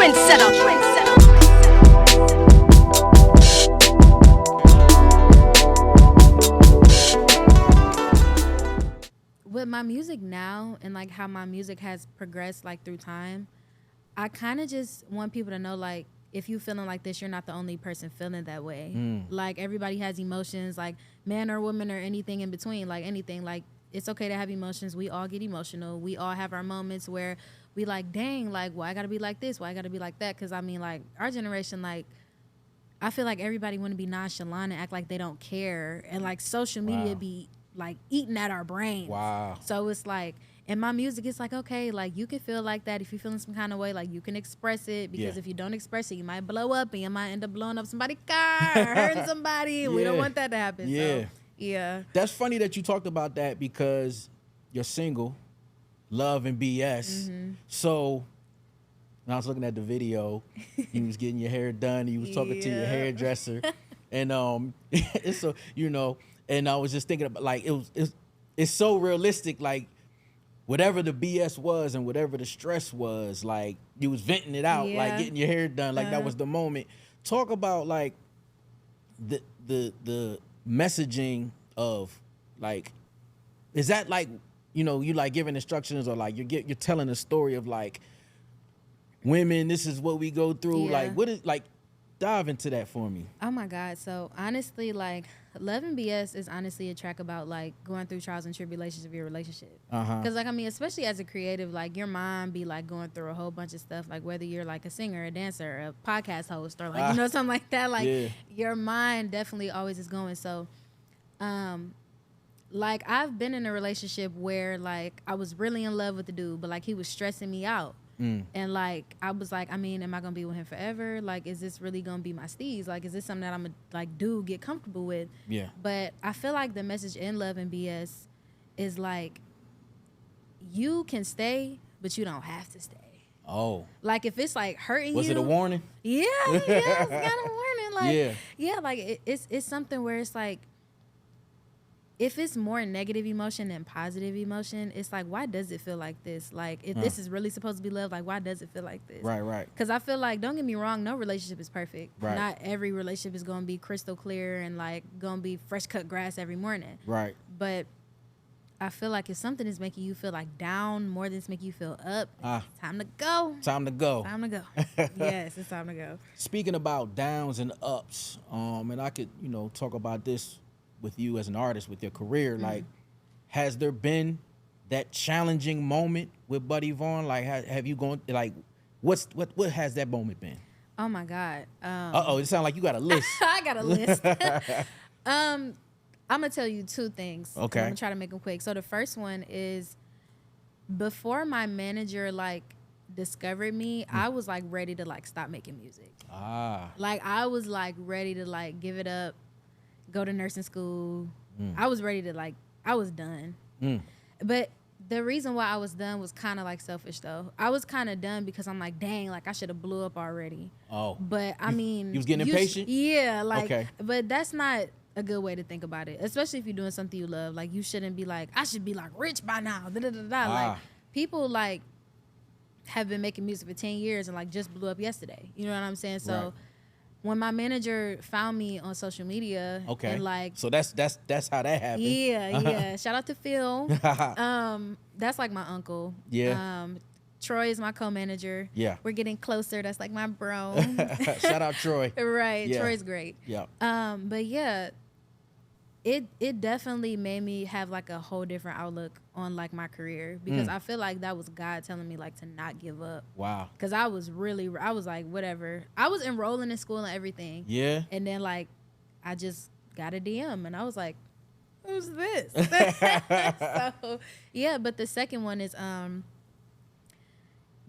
With my music now and like how my music has progressed like through time, I kind of just want people to know, like, if you feeling like this, you're not the only person feeling that way. Like, everybody has emotions, like man or woman or anything in between, like anything. Like, it's okay to have emotions. We all get emotional. We all have our moments where we like, dang, like, why I gotta be like this? Why I gotta be like that? Because I mean, like, our generation, like, I feel like everybody want to be nonchalant and act like they don't care, and like social media be like eating at our brains. Wow. So it's like, in my music, it's like, okay, like you can feel like that if you're feeling some kind of way, like you can express it, because if you don't express it, you might blow up and you might end up blowing up somebody's car or hurting somebody. We don't want that to happen. Yeah. So, yeah. That's funny that you talked about that, because you're single, Love and BS. So when I was looking at the video, you was getting your hair done, you was talking to your hairdresser, and it's so, you know, and I was just thinking about, like, it's so realistic, like whatever the BS was and whatever the stress was, like you was venting it out, like getting your hair done, like that was the moment. Talk about like the messaging of, like, is that like, you know, you like giving instructions, or like you're telling a story of like, women, this is what we go through. Like, what is, like, dive into that for me. Oh my God. So honestly, like, Love and BS is honestly a track about like going through trials and tribulations of your relationship. Because like, I mean, especially as a creative, like your mind be like going through a whole bunch of stuff, like whether you're like a singer, a dancer, a podcast host, or like, you know, something like that. Like your mind definitely always is going. So like, I've been in a relationship where like I was really in love with the dude, but like he was stressing me out. And like, I was like, I mean, am I gonna be with him forever? Like, is this really gonna be my steez? Like, is this something that I'm gonna like get comfortable with? Yeah. But I feel like the message in Love and BS is like, you can stay, but you don't have to stay. Oh. Like, if it's like hurting was you. it a warning? Yeah, it's kind of a warning. Like, yeah, like it's something where it's like, if it's more negative emotion than positive emotion, it's like, why does it feel like this? Like, if this is really supposed to be love, like, why does it feel like this? Right. Because I feel like, don't get me wrong, no relationship is perfect. Right. Not every relationship is going to be crystal clear and, like, going to be fresh cut grass every morning. Right. But I feel like if something is making you feel, like, down more than it's making you feel up, it's time to go. Time to go. Time to go. Yes, it's time to go. Speaking about downs and ups, and I could, you know, talk about this with you as an artist, with your career, like, has there been that challenging moment with Buddy Vonn? Like, have you gone, like, what has that moment been? Oh my God. It sounds like you got a list. I got a list. I'm gonna tell you two things. Okay. I'm gonna try to make them quick. So the first one is, before my manager like discovered me, I was like ready to like stop making music. Like, I was like ready to like give it up, go to nursing school. I was ready to like, I was done. But the reason why I was done was kind of like selfish though. I was kind of done because I'm like, dang, like I should have blew up already. Oh. But I mean, you was getting impatient? Yeah, like, okay. But that's not a good way to think about it, especially if you're doing something you love. Like, you shouldn't be like, I should be like rich by now. Like, people like have been making music for 10 years and like just blew up yesterday. You know what I'm saying? So when my manager found me on social media, and like, so that's how that happened. Yeah. Shout out to Phil. That's like my uncle. Yeah. Troy is my co-manager. Yeah. We're getting closer. That's like my bro. Shout out Troy. Right. Yeah. Troy's great. Yeah. But yeah, it definitely made me have like a whole different outlook on like my career, because I feel like that was God telling me like to not give up. Wow. Because I was like, whatever. I was enrolling in school and everything. Yeah. And then like, I just got a DM and I was like, who's this? So yeah, but the second one is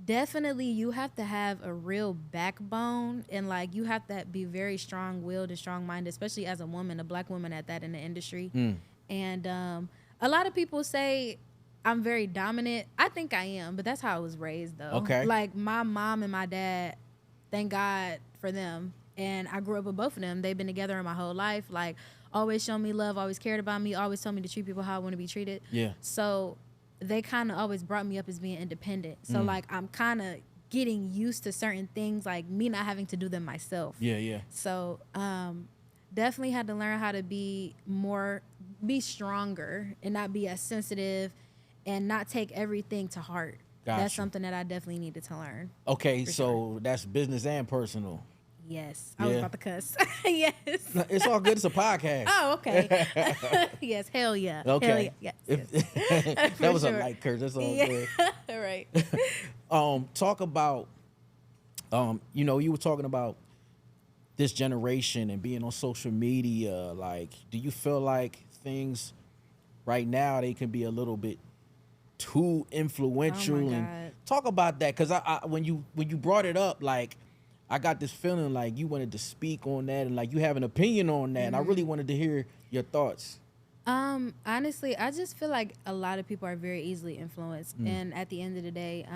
definitely you have to have a real backbone, and like you have to be very strong-willed and strong-minded, especially as a woman, a black woman at that in the industry. And a lot of people say I'm very dominant. I think I am, but that's how I was raised though. Okay. Like, my mom and my dad, thank God for them. And I grew up with both of them. They've been together in my whole life. Like, always shown me love, always cared about me, always told me to treat people how I want to be treated. Yeah. So they kind of always brought me up as being independent. So like, I'm kind of getting used to certain things, like me not having to do them myself. Yeah. So definitely had to learn how to be stronger and not be as sensitive and not take everything to heart. Gotcha. That's something that I definitely needed to learn. Okay, so that's business and personal. Yes. I was about to cuss. Yes. No, it's all good. It's a podcast. Oh, okay. Yes. Hell yeah. Okay. Hell yeah. Yes. That was a light curse. That's all good. All right. Talk about, you were talking about this generation and being on social media. Like, do you feel like things right now, they can be a little bit too influential? Oh my and God. talk about that, because I when you brought it up, like, I got this feeling like you wanted to speak on that and like you have an opinion on that, and I really wanted to hear your thoughts. Honestly, I just feel like a lot of people are very easily influenced, and at the end of the day,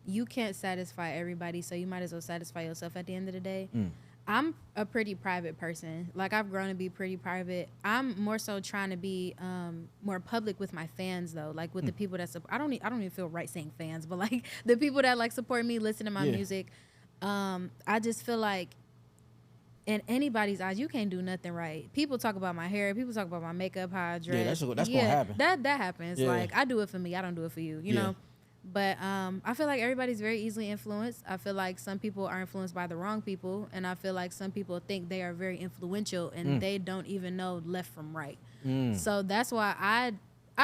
you can't satisfy everybody, so you might as well satisfy yourself at the end of the day. I'm a pretty private person. Like, I've grown to be pretty private. I'm more so trying to be more public with my fans, though. Like, with the people that support. I don't even feel right saying fans, but like the people that like support me, listen to my music. I just feel like in anybody's eyes, you can't do nothing right. People talk about my hair. People talk about my makeup, how I dress. Yeah, that's gonna happen. That happens. Yeah. Like, I do it for me. I don't do it for you. You know. But I feel like everybody's very easily influenced. I feel like some people are influenced by the wrong people, and I feel like some people think they are very influential, and they don't even know left from right. So that's why I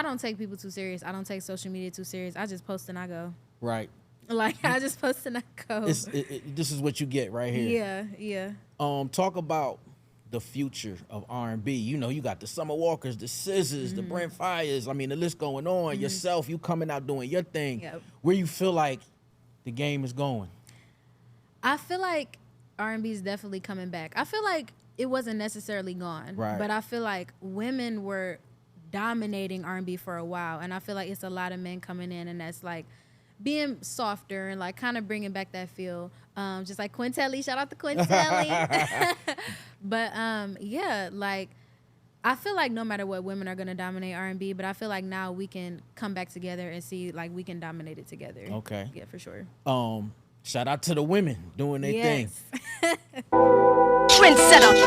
don't take people too serious. I don't take social media too serious. I just post and I go. Right. Like, I just post and I go. This is what you get right here. Yeah. Talk about the future of R&B. You got the Summer Walkers, the Scissors, the Brent Fires. I mean, the list going on. Yourself, you coming out doing your thing. Yep. Where you feel like the game is going? I feel like R&B is definitely coming back. I feel like it wasn't necessarily gone. Right. But I feel like women were dominating R&B for a while. And I feel like it's a lot of men coming in, and that's like being softer and like kind of bringing back that feel. Just like Quintelli, shout out to Quintelli. But like, I feel like no matter what, women are gonna dominate R&B, but I feel like now we can come back together and see like we can dominate it together. Okay. Yeah, for sure. Shout out to the women doing their thing. Trendsetter.